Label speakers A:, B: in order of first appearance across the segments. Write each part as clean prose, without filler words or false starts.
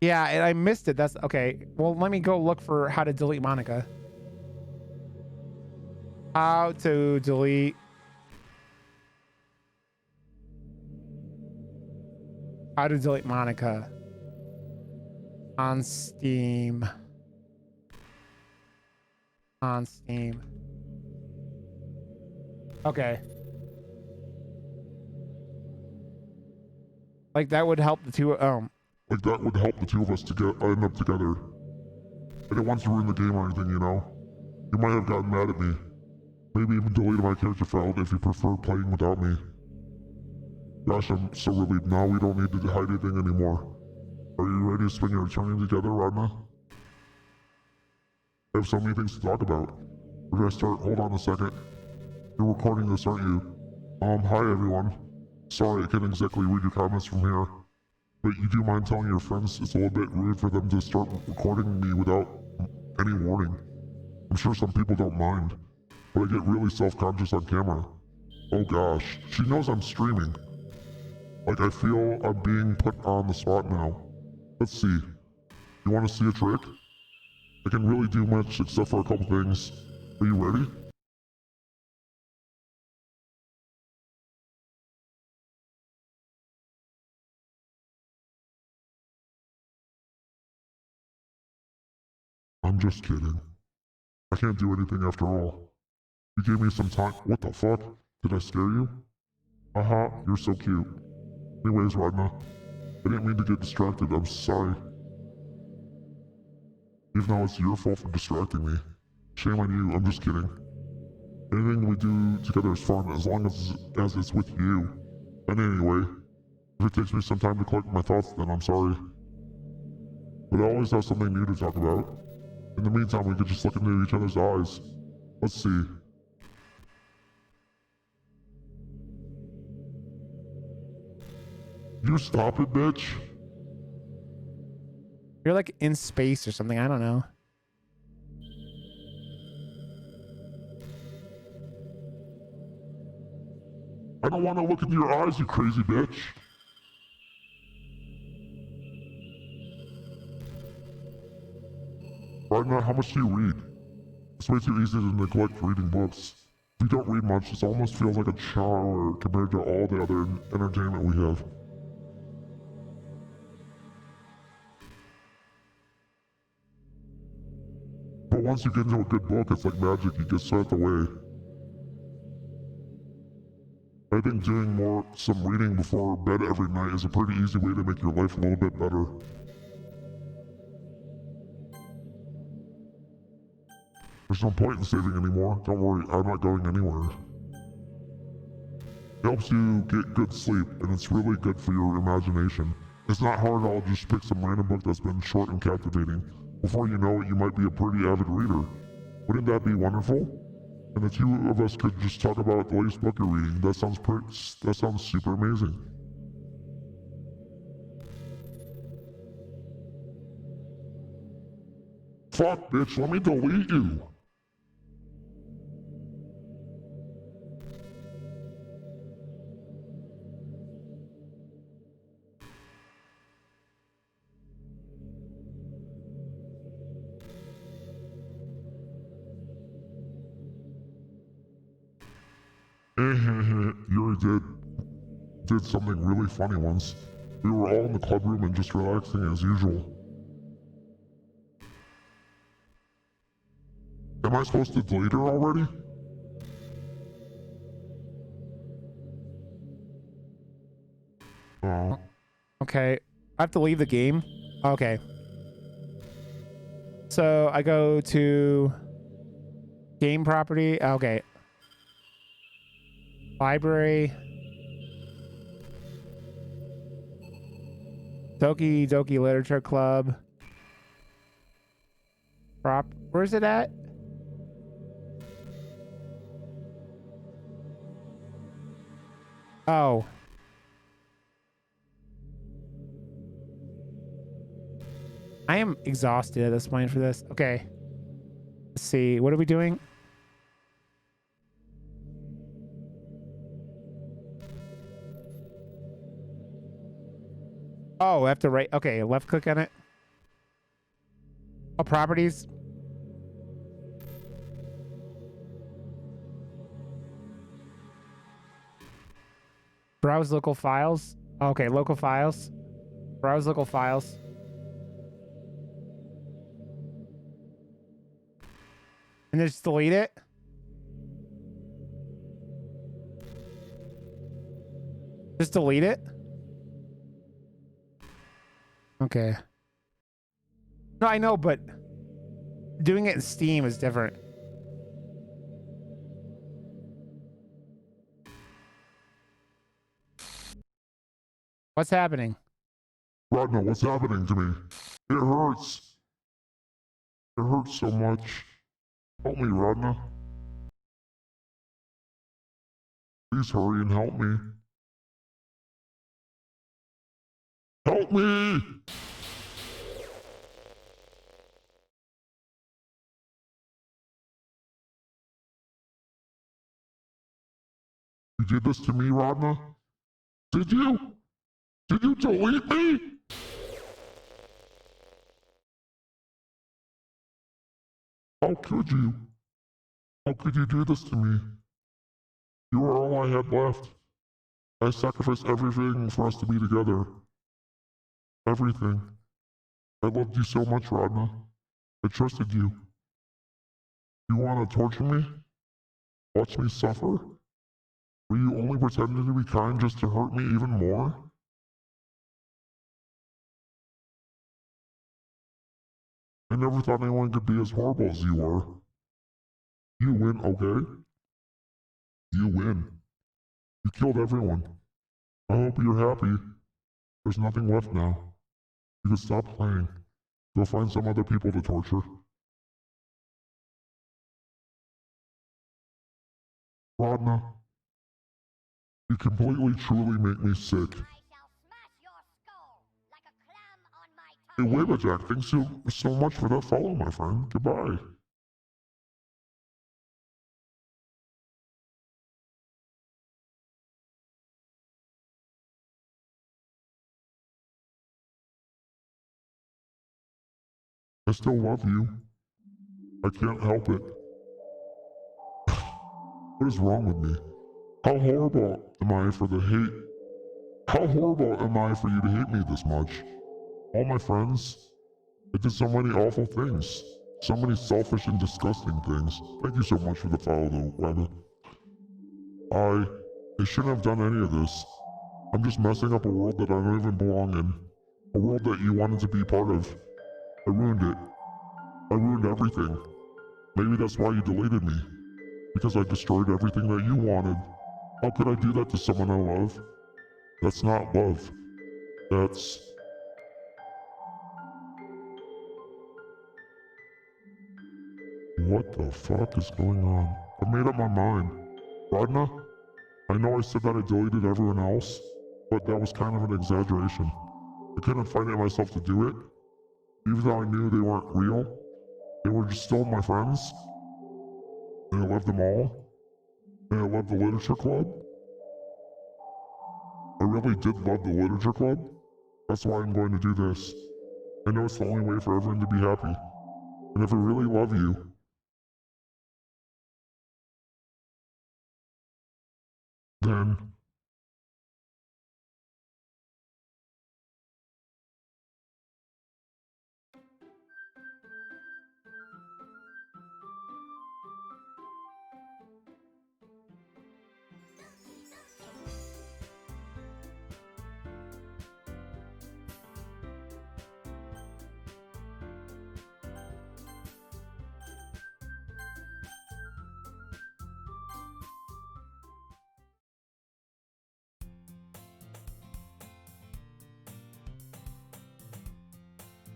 A: Yeah, and I missed it. That's okay. Well, let me go look for how to delete Monica. How to delete. How to delete Monica on Steam. On Steam. Okay. Like that would help the two.
B: Like that would help the two of us to end up together. I didn't want to ruin the game or anything, you know? You might have gotten mad at me. Maybe even deleted my character file if you prefer playing without me. Gosh, I'm so relieved now we don't need to hide anything anymore. Are you ready to spend your eternity together, Radna? I have so many things to talk about. We're gonna start. Hold on a second. You're recording this, aren't you? Hi everyone. Sorry, I can't exactly read your comments from here. But you do mind telling your friends it's a little bit rude for them to start recording me without any warning. I'm sure some people don't mind, but I get really self-conscious on camera. Oh gosh, she knows I'm streaming. Like I feel I'm being put on the spot now. Let's see. You want to see a trick? I can really do much except for a couple things. Are you ready? I'm just kidding. I can't do anything after all. You gave me some time. What the fuck? Did I scare you? Haha, you're so cute. Anyways, Radna, I didn't mean to get distracted. I'm sorry. Even though it's your fault for distracting me. Shame on you. I'm just kidding. Anything we do together is fun as long as it's with you. And anyway, if it takes me some time to collect my thoughts, then I'm sorry. But I always have something new to talk about. In the meantime, we could just look into each other's eyes. Let's see. You stop it, bitch.
A: You're like in space or something. I don't know.
B: I don't want to look into your eyes, you crazy bitch. Right now, how much do you read? It's way too easy to neglect reading books. If you don't read much, it almost feels like a chore compared to all the other entertainment we have. But once you get into a good book, it's like magic, you get swept away. I think doing some reading before bed every night is a pretty easy way to make your life a little bit better. There's no point in saving anymore. Don't worry, I'm not going anywhere. It helps you get good sleep, and it's really good for your imagination. It's not hard at all, just pick some random book that's been short and captivating. Before you know it, you might be a pretty avid reader. Wouldn't that be wonderful? And the two of us could just talk about the latest book you're reading. That sounds super amazing. Fuck, bitch, let me delete you. You already did something really funny once. We were all in the club room and just relaxing as usual. Am I supposed to delete her already? Oh.
A: Okay. I have to leave the game. Okay. So I go to game property. Okay. Library. Doki Doki Literature Club. Where's it at? Oh. I am exhausted at this point for this. Okay. Let's see. What are we doing? Oh, I have to right. Okay, left click on it. Oh, properties. Browse local files. Okay, local files. Browse local files. And then just delete it. Just delete it. Okay. No, I know, but doing it in Steam is different. What's happening?
B: Rodna, what's happening to me? It hurts. It hurts so much. Help me, Rodna. Please hurry and help me. Help me! You did this to me, Rodna? Did you? Did you delete me? How could you? How could you do this to me? You were all I had left. I sacrificed everything for us to be together. Everything. I loved you so much, Rodna. I trusted you. You want to torture me? Watch me suffer? Were you only pretending to be kind just to hurt me even more? I never thought anyone could be as horrible as you were. You win, okay? You win. You killed everyone. I hope you're happy. There's nothing left now. You can stop playing. Go find some other people to torture. Rodna, you completely truly make me sick. Hey, Wabajack, thanks so much for that follow, my friend. Goodbye. I still love you. I can't help it. What is wrong with me? How horrible am I for the hate? How horrible am I for you to hate me this much? All my friends, I did so many awful things. So many selfish and disgusting things. Thank you so much for the follow, though, Webber. I shouldn't have done any of this. I'm just messing up a world that I don't even belong in. A world that you wanted to be part of. I ruined it. I ruined everything. Maybe that's why you deleted me. Because I destroyed everything that you wanted. How could I do that to someone I love? That's not love. That's... What the fuck is going on? I made up my mind. Rodna? I know I said that I deleted everyone else, but that was kind of an exaggeration. I couldn't find it myself to do it. Even though I knew they weren't real, they were just still my friends. And I loved them all. And I loved the literature club. I really did love the literature club. That's why I'm going to do this. I know it's the only way for everyone to be happy. And if I really love you, then...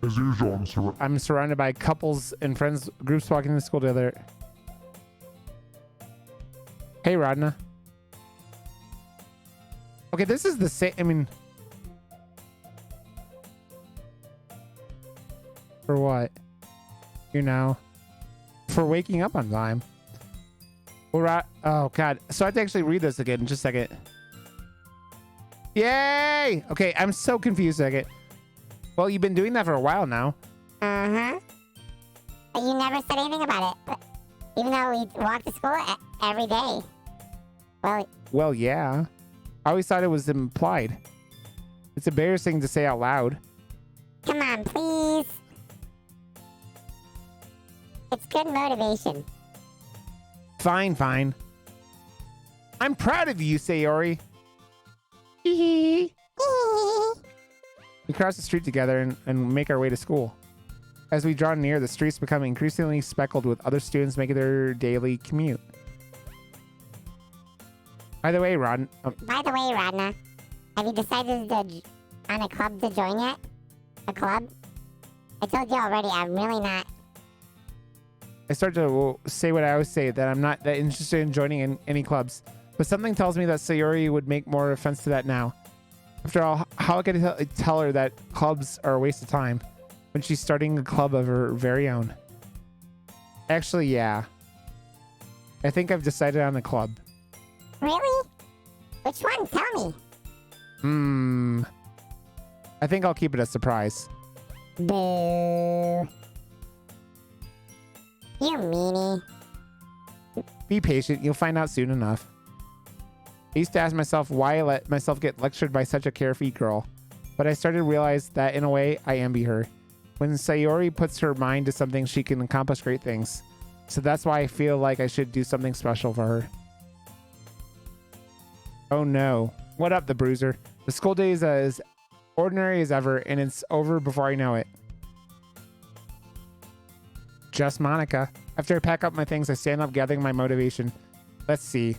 B: As usual,
A: I'm surrounded by couples and friends groups walking to school together. Hey, Rodna. Okay, this is the same. I mean, for what? You know, for waking up on time. Well, oh God. So I have to actually read this again in just a second. Yay! Okay, I'm so confused. Second. Well, you've been doing that for a while now.
C: But you never said anything about it. But even though we walk to school every day.
A: Well, yeah. I always thought it was implied. It's embarrassing to say out loud.
C: Come on, please. It's good motivation.
A: Fine, fine. I'm proud of you, Sayori. Hee We cross the street together and make our way to school. As we draw near, the streets become increasingly speckled with other students making their daily commute. By the way,
C: Rodna, have you decided on a club to join yet? A club? I told you already, I'm really not.
A: I start to say what I always say, that I'm not that interested in joining any clubs. But something tells me that Sayori would make more offense to that now. After all, how could I tell her that clubs are a waste of time when she's starting a club of her very own? Actually, yeah. I think I've decided on a club.
C: Really? Which one? Tell me.
A: I think I'll keep it a surprise.
C: Boo. You meanie.
A: Be patient, you'll find out soon enough. I used to ask myself why I let myself get lectured by such a carefree girl, but I started to realize that in a way, I envy her. When Sayori puts her mind to something, she can accomplish great things. So that's why I feel like I should do something special for her. Oh no. What up, the bruiser? The school day is as ordinary as ever, and it's over before I know it. Just Monica. After I pack up my things, I stand up, gathering my motivation. Let's see.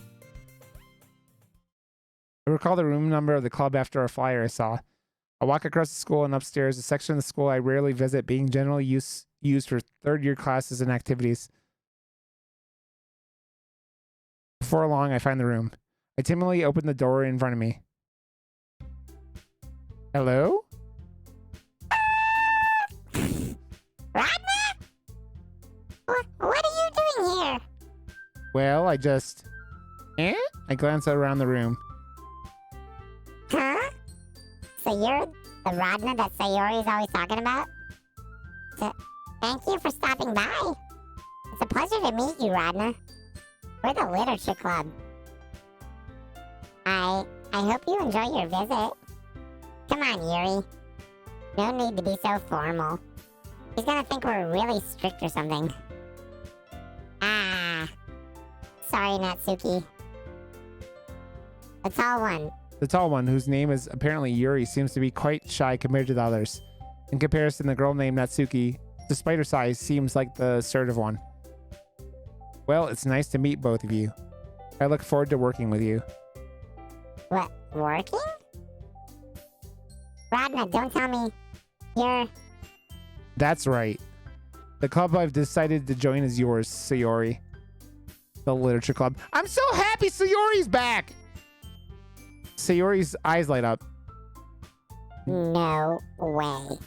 A: I recall the room number of the club after a flyer I saw. I walk across the school and upstairs, a section of the school I rarely visit, being generally used for third-year classes and activities. Before long, I find the room. I timidly open the door in front of me. Hello?
C: Rodna? What are you doing here?
A: Well, I just... I glance around the room.
C: Huh? So you're the Rodna that Sayori is always talking about? Thank you for stopping by. It's a pleasure to meet you, Rodna. We're the Literature Club. I hope you enjoy your visit. Come on, Yuri. No need to be so formal. He's gonna think we're really strict or something. Sorry, Natsuki. The tall one.
A: The tall one, whose name is apparently Yuri, seems to be quite shy compared to the others. In comparison, the girl named Natsuki, despite her size, seems like the assertive one. Well, it's nice to meet both of you. I look forward to working with you.
C: What, working? Rodna, don't tell me you're...
A: That's right. The club I've decided to join is yours, Sayori. The Literature Club. I'm so happy Sayori's back! Sayori's eyes light up.
C: No way.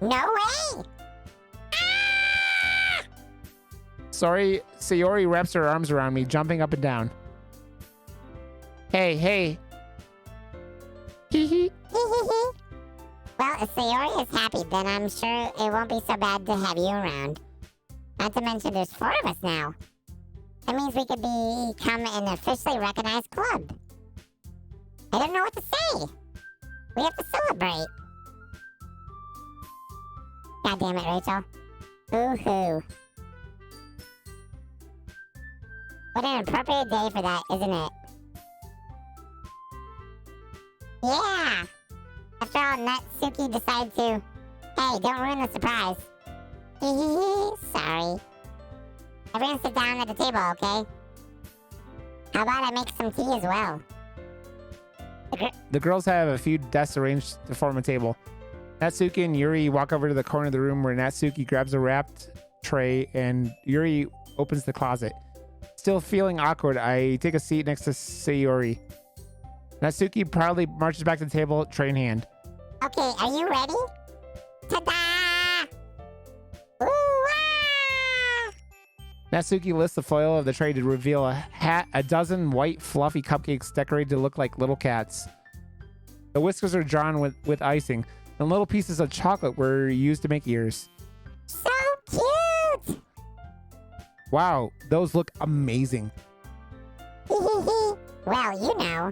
C: No way! Ah!
A: Sorry, Sayori wraps her arms around me, jumping up and down. Hey.
C: Hee hee hee. Well, if Sayori is happy, then I'm sure it won't be so bad to have you around. Not to mention there's 4 of us now. That means we could become an officially recognized club. I don't know what to say. We have to celebrate. God damn it, Rachel. Boo-hoo. What an appropriate day for that, isn't it? Yeah! After all, Natsuki decided to... Hey, don't ruin the surprise. Sorry. Everyone sit down at the table, okay? How about I make some tea as well?
A: The girls have a few desks arranged to form a table. Natsuki and Yuri walk over to the corner of the room where Natsuki grabs a wrapped tray and Yuri opens the closet. Still feeling awkward, I take a seat next to Sayori. Natsuki proudly marches back to the table, tray in hand.
C: Okay, are you ready? Ta-da! Ooh-wah!
A: Natsuki lifts the foil of the tray to reveal a dozen white fluffy cupcakes decorated to look like little cats. The whiskers are drawn with icing, and little pieces of chocolate were used to make ears.
C: So cute!
A: Wow, those look amazing.
C: Well, you know.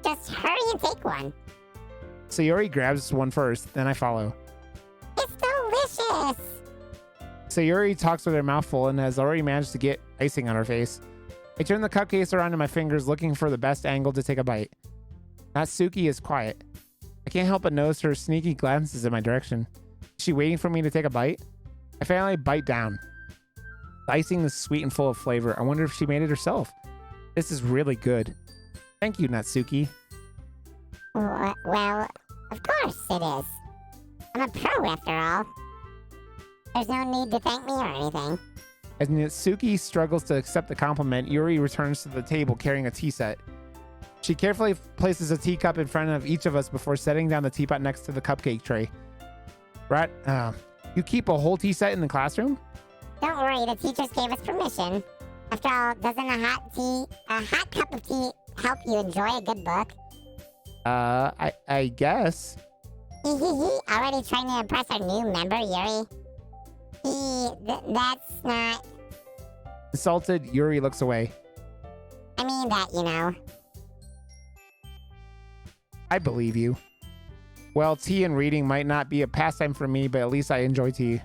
C: Just hurry and take one.
A: Sayori grabs one first, then I follow.
C: It's delicious.
A: Sayori talks with her mouth full and has already managed to get icing on her face. I turn the cupcakes around in my fingers, looking for the best angle to take a bite. Natsuki is quiet. I can't help but notice her sneaky glances in my direction. Is she waiting for me to take a bite? I finally bite down. The icing is sweet and full of flavor. I wonder if she made it herself. This is really good. Thank you, Natsuki.
C: Well, of course it is. I'm a pro after all. There's no need to thank me or anything.
A: As Natsuki struggles to accept the compliment, Yuri returns to the table carrying a tea set. She carefully places a teacup in front of each of us before setting down the teapot next to the cupcake tray. You keep a whole tea set in the classroom?
C: Don't worry, the teachers gave us permission. After all, doesn't a hot cup of tea help you enjoy a good book?
A: I guess.
C: Already trying to impress our new member, Yuri? That's not...
A: Insulted, Yuri looks away.
C: I mean that, you know.
A: I believe you. Well, tea and reading might not be a pastime for me, but at least I enjoy tea.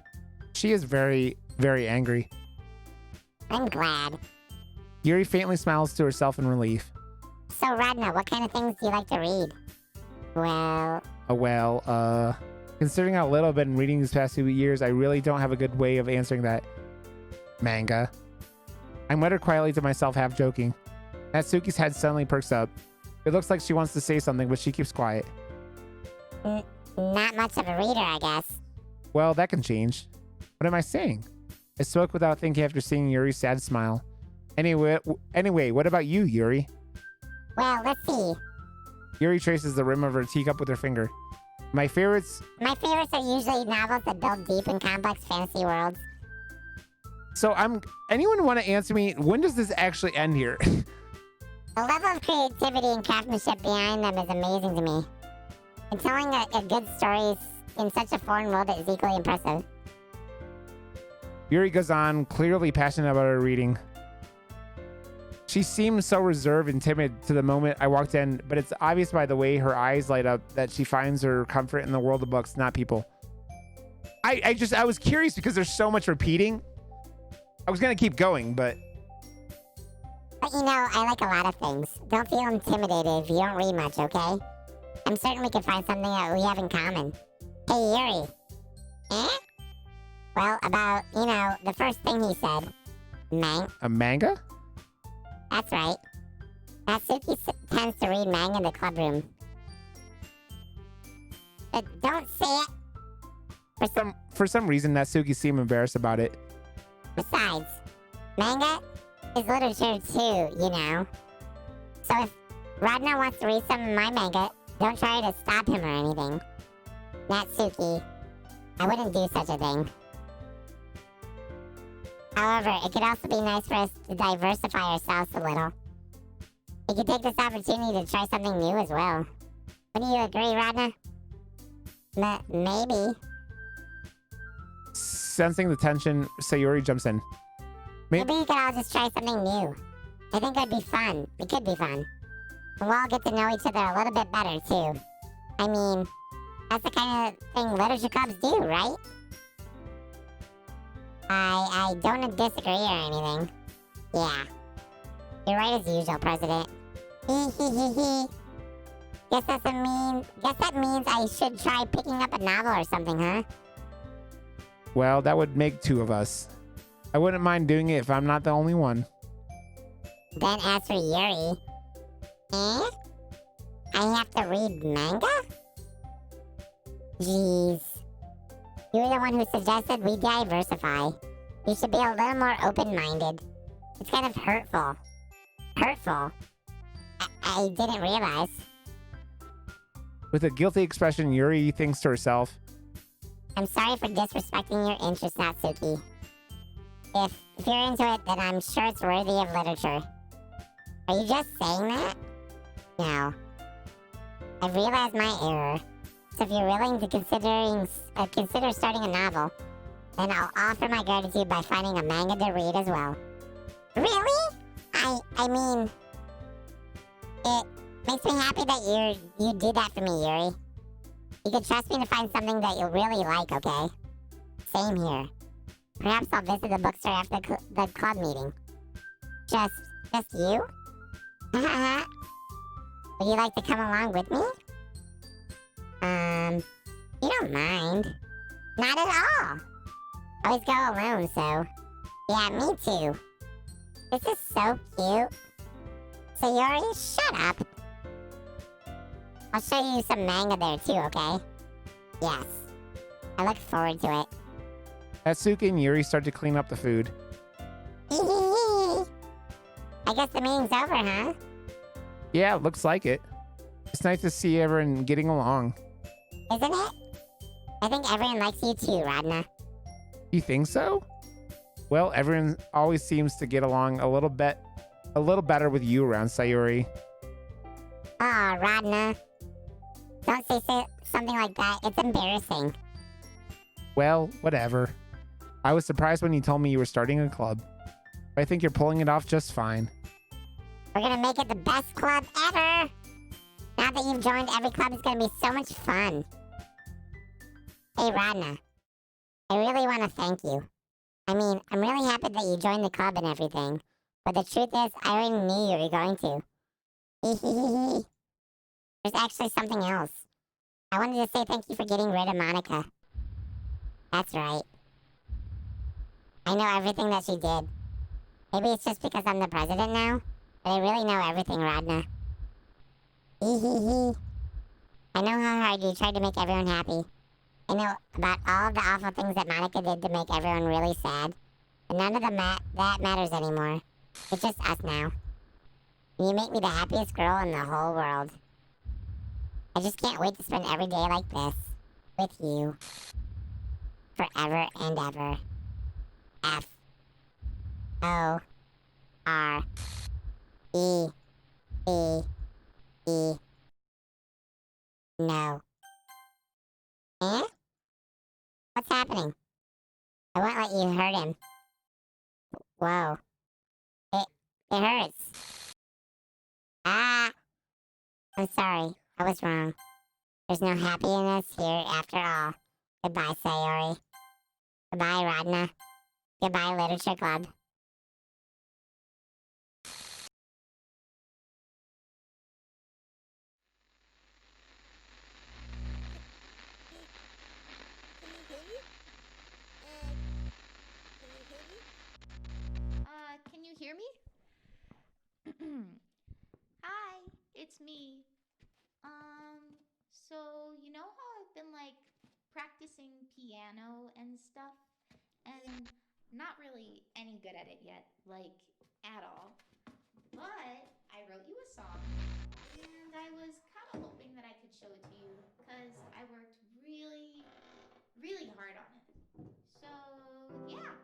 A: She is very, very angry.
C: I'm glad.
A: Yuri faintly smiles to herself in relief.
C: So, Radna, what kind of things do you like to read? Well...
A: Considering how little I've been reading these past 2 years, I really don't have a good way of answering that. Manga. I mutter quietly to myself, half joking. Natsuki's head suddenly perks up. It looks like she wants to say something, but she keeps quiet.
C: Not much of a reader, I guess.
A: Well, that can change. What am I saying? I spoke without thinking after seeing Yuri's sad smile. Anyway, what about you, Yuri?
C: Well, let's see.
A: Yuri traces the rim of her teacup with her finger. My favorites
C: are usually novels that delve deep in complex fantasy worlds.
A: So anyone want to answer me? When does this actually end here?
C: The level of creativity and craftsmanship behind them is amazing to me. And telling a good story in such a foreign world is equally impressive.
A: Yuri goes on, clearly passionate about her reading. She seemed so reserved and timid to the moment I walked in, but it's obvious by the way her eyes light up that she finds her comfort in the world of books, not people. I was curious because there's so much repeating. I was gonna keep going, but
C: you know, I like a lot of things. Don't feel intimidated if you don't read much, okay? I'm certain we can find something that we have in common. Hey, Yuri. Eh? Well, about, you know, the first thing he said.
A: A manga?
C: That's right. Natsuki tends to read manga in the club room. But don't say it.
A: For some reason, Natsuki seemed embarrassed about it.
C: Besides, manga is literature too, you know. So if Radna wants to read some of my manga, don't try to stop him or anything. Natsuki, I wouldn't do such a thing. However, it could also be nice for us to diversify ourselves a little. We could take this opportunity to try something new as well. Wouldn't you agree, Radna? Maybe.
A: Sensing the tension, Sayori jumps in.
C: Maybe we could all just try something new. I think it'd be fun. It could be fun. And we'll all get to know each other a little bit better, too. I mean, that's the kind of thing literature clubs do, right? I don't disagree or anything. Yeah. You're right as usual, President. Guess that means I should try picking up a novel or something, huh?
A: Well, that would make 2 of us. I wouldn't mind doing it if I'm not the only one.
C: Then as for Yuri... Eh? I have to read manga? Jeez. You're the one who suggested we diversify. You should be a little more open-minded. It's kind of hurtful. Hurtful? I didn't realize.
A: With a guilty expression, Yuri thinks to herself,
C: I'm sorry for disrespecting your interests, Natsuki. If you're into it, then I'm sure it's worthy of literature. Are you just saying that? No. I've realized my error. So if you're willing to consider starting a novel, And I'll offer my gratitude by finding a manga to read as well. Really? I mean, it makes me happy that you did that for me, Yuri. You can trust me to find something that you'll really like, okay? Same here. Perhaps I'll visit the bookstore after the club meeting. Just you? Would you like to come along with me? You don't mind. Not at all. I always go alone, so... Yeah, me too. This is so cute. Sayori, shut up. I'll show you some manga there too, okay? Yes. I look forward to it.
A: Natsuki and Yuri start to clean up the food.
C: I guess the meeting's over, huh?
A: Yeah, looks like it. It's nice to see everyone getting along.
C: Isn't it? I think everyone likes you too, Radna.
A: You think so? Well, everyone always seems to get along a little better with you around, Sayori.
C: Aw, Radna. Don't say something like that. It's embarrassing.
A: Well, whatever. I was surprised when you told me you were starting a club. But I think you're pulling it off just fine.
C: We're gonna make it the best club ever! Now that you've joined, every club is gonna be so much fun. Hey, Radna. I really want to thank you. I mean, I'm really happy that you joined the club and everything. But the truth is, I already knew you were going to. There's actually something else. I wanted to say thank you for getting rid of Monica. That's right. I know everything that she did. Maybe it's just because I'm the president now, but I really know everything, Radna. I know how hard you tried to make everyone happy. I know about all of the awful things that Monica did to make everyone really sad. But none of that matters anymore. It's just us now. And you make me the happiest girl in the whole world. I just can't wait to spend every day like this. With you. Forever and ever. F. O. R. E. E. E. No. Eh? What's happening? I won't let you hurt him. Whoa. It hurts. Ah! I'm sorry. I was wrong. There's no happiness here after all. Goodbye, Sayori. Goodbye, Radna. Goodbye, Literature Club.
D: Can you hear me? Hi, it's me. So you know how I've been like practicing piano and stuff, and not really any good at it yet, like at all. But I wrote you a song, and I was kind of hoping that I could show it to you because I worked really, really hard on it. So yeah.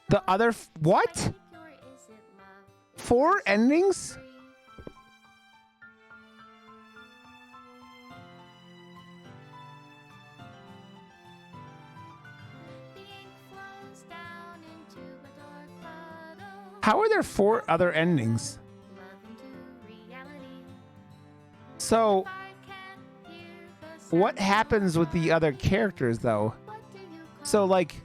A: The other what? 4 endings? How are there 4 other endings? So, what happens with the other characters, though? So, like,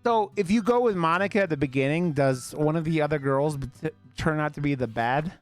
A: so if you go with Monica at the beginning, does one of the other girls turn out to be the bad?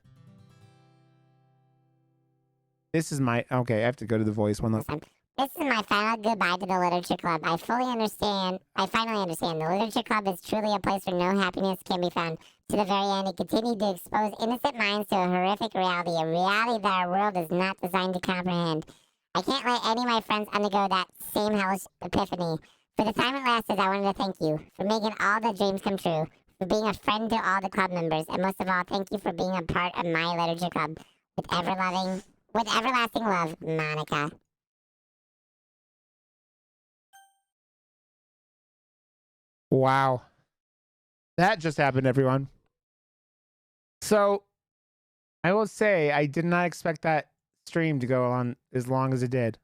A: This is my okay. I have to go to the voice one.
C: This is my final goodbye to the Literature Club. I finally understand. The Literature Club is truly a place where no happiness can be found. To the very end, it continued to expose innocent minds to a horrific reality, a reality that our world is not designed to comprehend. I can't let any of my friends undergo that same hellish epiphany. For the time it lasted, I wanted to thank you for making all the dreams come true, for being a friend to all the club members, and most of all, thank you for being a part of my Literature Club. With everlasting love, Monica.
A: Wow. That just happened, everyone. So, I will say, I did not expect that stream to go on as long as it did.